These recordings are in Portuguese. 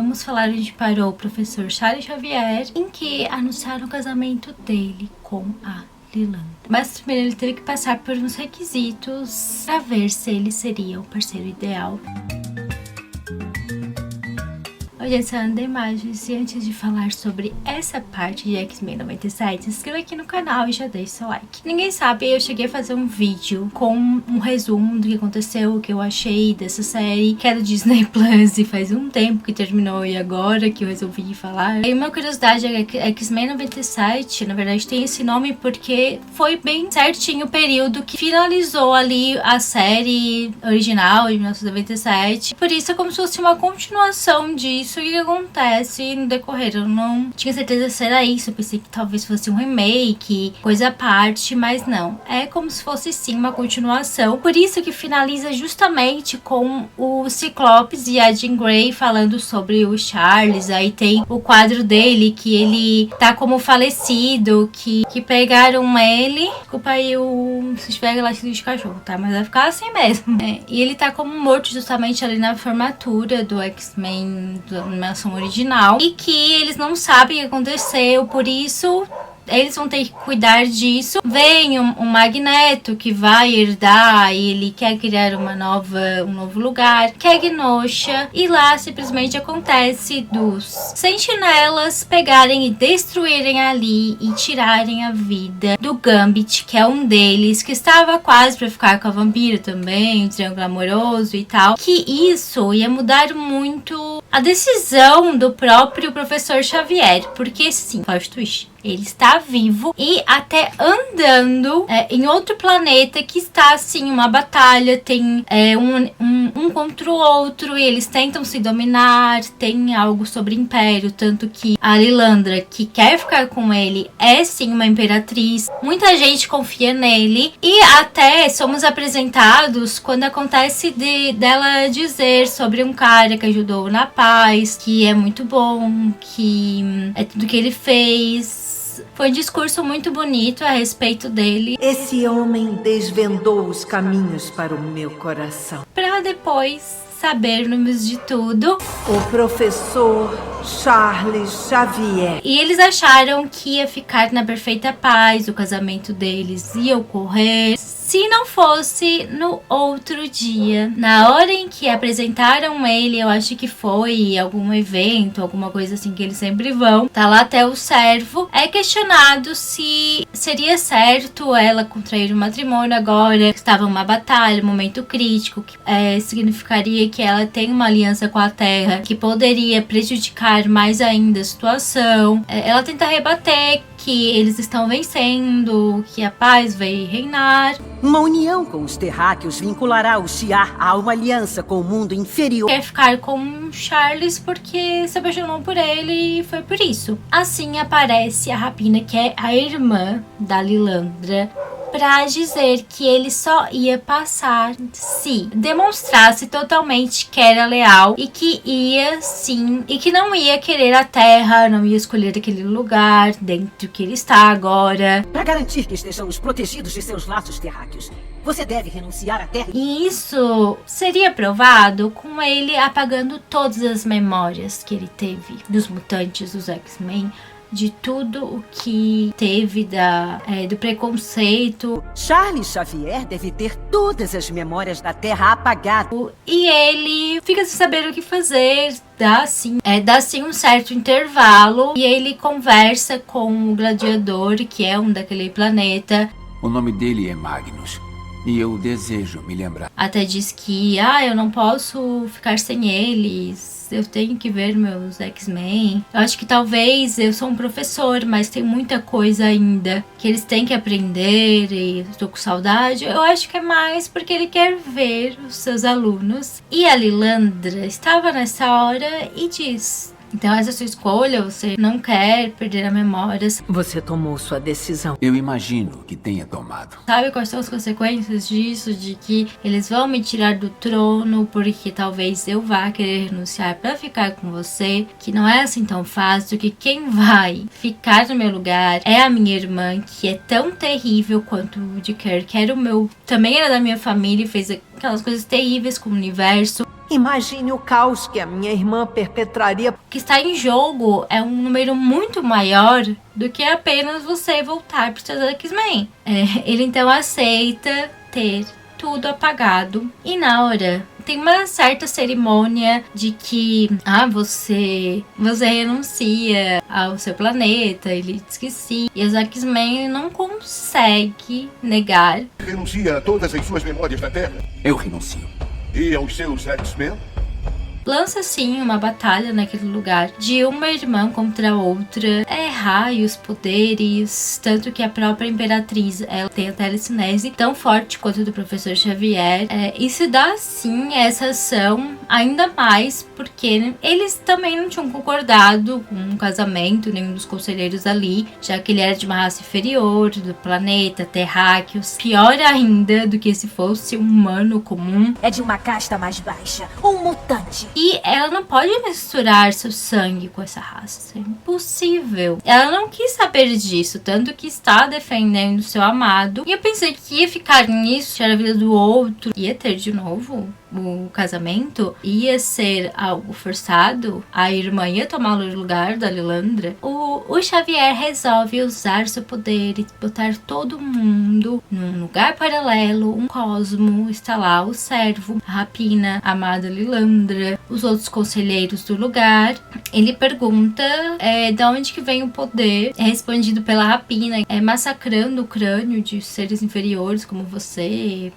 vamos falar onde parou o professor Charles Xavier, em que anunciaram o casamento dele com a Lilandra. Mas primeiro ele teve que passar por uns requisitos para ver se ele seria o parceiro ideal. Hoje adicionando imagens, e antes de falar sobre essa parte de X-Men 97, se inscreva aqui no canal e já deixe seu like. Ninguém sabe, eu cheguei a fazer um vídeo com um resumo do que aconteceu, o que eu achei dessa série, que é do Disney Plus, e faz um tempo que terminou e agora que eu resolvi falar. E uma curiosidade é que X-Men 97, na verdade tem esse nome porque foi bem certinho o período que finalizou ali a série original de 1997. Por isso é como se fosse uma continuação disso. O que acontece no decorrer, eu não tinha certeza se era isso, eu pensei que talvez fosse um remake, coisa à parte, mas não, é como se fosse sim uma continuação, por isso que finaliza justamente com o Ciclopes e a Jean Grey falando sobre o Charles. Aí tem o quadro dele que ele tá como falecido, que pegaram ele, desculpa aí se tiver latido de cachorro, tá, mas vai ficar assim mesmo, e ele tá como morto justamente ali na formatura do X-Men da animação original, e que eles não sabem o que aconteceu, por isso eles vão ter que cuidar disso. Vem um Magneto que vai herdar e ele quer criar um novo lugar, que é Genosha, e lá simplesmente acontece dos sentinelas pegarem e destruírem ali e tirarem a vida do Gambit, que é um deles, que estava quase pra ficar com a vampira também, um triângulo amoroso e tal, que isso ia mudar muito a decisão do próprio professor Xavier, porque sim, plot twist, ele está vivo e até andando em outro planeta que está assim uma batalha, tem um contra o outro e eles tentam se dominar, tem algo sobre império, tanto que a Lilandra, que quer ficar com ele, é sim uma imperatriz, muita gente confia nele e até somos apresentados quando acontece dela dizer sobre um cara que ajudou na paz, que é muito bom, que é tudo que ele fez. Foi um discurso muito bonito a respeito dele. Esse homem desvendou os caminhos para o meu coração. Pra depois sabermos de tudo. O professor Charles Xavier. E eles acharam que ia ficar na perfeita paz, o casamento deles ia ocorrer, se não fosse no outro dia. Na hora em que apresentaram ele, eu acho que foi algum evento, alguma coisa assim que eles sempre vão, tá lá até o servo, é questionado se seria certo ela contrair o matrimônio agora, estava uma batalha, um momento crítico, que significaria que ela tem uma aliança com a Terra, que poderia prejudicar mais ainda a situação. Ela tenta rebater que eles estão vencendo, que a paz vai reinar. Uma união com os terráqueos vinculará o Shi'ar a uma aliança com o mundo inferior. Quer ficar com Charles porque se apaixonou por ele e foi por isso. Assim aparece a Rapina, que é a irmã da Lilandra, pra dizer que ele só ia passar se demonstrasse totalmente que era leal e que ia sim, e que não ia querer a Terra, não ia escolher aquele lugar dentro que ele está agora. Para garantir que estejamos protegidos de seus laços terráqueos, você deve renunciar à Terra. E isso seria provado com ele apagando todas as memórias que ele teve dos mutantes, dos X-Men, de tudo o que teve do preconceito. Charles Xavier deve ter todas as memórias da Terra apagadas. E ele fica sem saber o que fazer, dá assim um certo intervalo, e ele conversa com o gladiador, que é um daquele planeta. O nome dele é Magnus. E eu desejo me lembrar. Até diz que, eu não posso ficar sem eles, eu tenho que ver meus X-Men. Eu acho que talvez eu sou um professor, mas tem muita coisa ainda que eles têm que aprender e estou com saudade. Eu acho que é mais porque ele quer ver os seus alunos. E a Lilandra estava nessa hora e diz: então essa é a sua escolha, você não quer perder a memória. Você tomou sua decisão. Eu imagino que tenha tomado. Sabe quais são as consequências disso? De que eles vão me tirar do trono porque talvez eu vá querer renunciar pra ficar com você. Que não é assim tão fácil, que quem vai ficar no meu lugar é a minha irmã, que é tão terrível quanto o de Kirk, que era também era da minha família e fez aquelas coisas terríveis com o universo. Imagine o caos que a minha irmã perpetraria. O que está em jogo é um número muito maior do que apenas você voltar para os seus X-Men. Ele então aceita ter tudo apagado. E na hora tem uma certa cerimônia de que você renuncia ao seu planeta. Ele diz que sim. E os X-Men não consegue negar. Renuncia a todas as suas memórias da Terra? Eu renuncio. E aos seus X-Men? Lança sim uma batalha naquele lugar de uma irmã contra outra. Raios, poderes, tanto que a própria Imperatriz ela tem a telecinese tão forte quanto a do Professor Xavier. E se dá sim essa ação ainda mais porque eles também não tinham concordado com um casamento, nenhum dos conselheiros ali, já que ele era de uma raça inferior do planeta, terráqueos. Pior ainda do que se fosse um humano comum. É de uma casta mais baixa, um mutante. E ela não pode misturar seu sangue com essa raça. É impossível. Ela não quis saber disso, tanto que está defendendo seu amado. E eu pensei que ia ficar nisso, tirar a vida do outro. Ia ter de novo o casamento. Ia ser algo forçado. A irmã ia tomar o lugar da Lilandra. O Xavier resolve usar seu poder e botar todo mundo num lugar paralelo, um cosmo. Está lá o servo, a Rapina, a amada Lilandra, os outros conselheiros do lugar. Ele pergunta de onde que vem o poder. É respondido pela Rapina, massacrando o crânio de seres inferiores como você.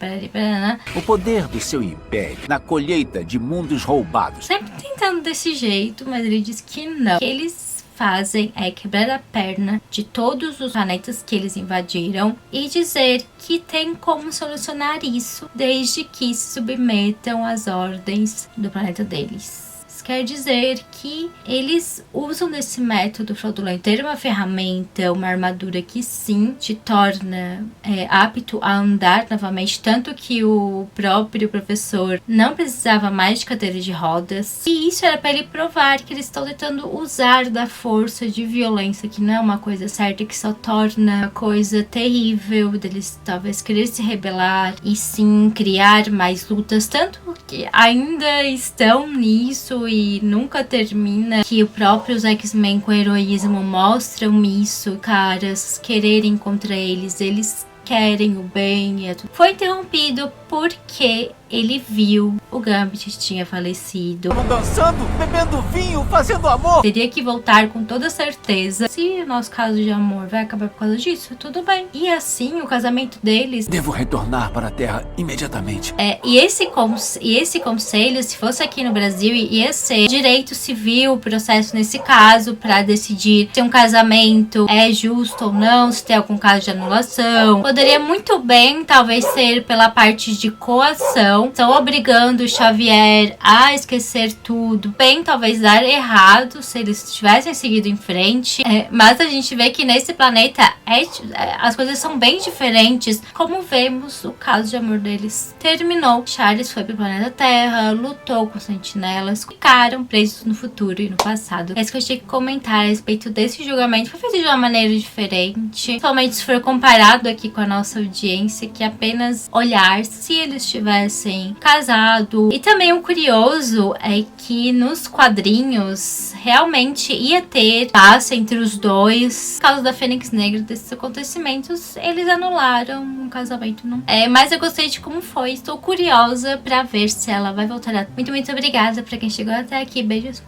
O poder do seu império na colheita de mundos roubados. Sempre tentando desse jeito, mas ele diz que não. O que eles fazem é quebrar a perna de todos os planetas que eles invadiram e dizer que tem como solucionar isso desde que se submetam às ordens do planeta deles. Isso quer dizer que eles usam desse método fraudulento, ter uma ferramenta, uma armadura que sim te torna apto a andar novamente, tanto que o próprio professor não precisava mais de cadeira de rodas. E isso era para ele provar que eles estão tentando usar da força de violência, que não é uma coisa certa, que só torna a coisa terrível deles talvez querer se rebelar e sim criar mais lutas, tanto que ainda estão nisso e nunca termina, que os próprios X-Men com heroísmo mostram isso, caras quererem contra eles querem o bem. Foi interrompido porque ele viu o Gambit tinha falecido. Dançando, bebendo vinho, fazendo amor. Teria que voltar com toda certeza. Se o nosso caso de amor vai acabar por causa disso, tudo bem. E assim, o casamento deles... Devo retornar para a Terra imediatamente. E esse conselho, se fosse aqui no Brasil, ia ser direito civil, processo nesse caso, para decidir se um casamento é justo ou não, se tem algum caso de anulação. Poderia muito bem, talvez, ser pela parte de coação. Estão obrigando o Xavier a esquecer tudo. Bem, talvez dar errado se eles tivessem seguido em frente. Mas a gente vê que nesse planeta as coisas são bem diferentes. Como vemos, o caso de amor deles terminou. Charles foi pro planeta Terra, lutou com os sentinelas, ficaram presos no futuro e no passado. É isso que eu tinha que comentar a respeito desse julgamento. Foi feito de uma maneira diferente. Somente se for comparado aqui com a nossa audiência, que apenas olhar se eles tivessem casado. E também o curioso é que nos quadrinhos realmente ia ter paz entre os dois. Por causa da Fênix Negra, desses acontecimentos, eles anularam um casamento. Não. Mas eu gostei de como foi. Estou curiosa pra ver se ela vai voltar. Muito obrigada pra quem chegou até aqui. Beijos.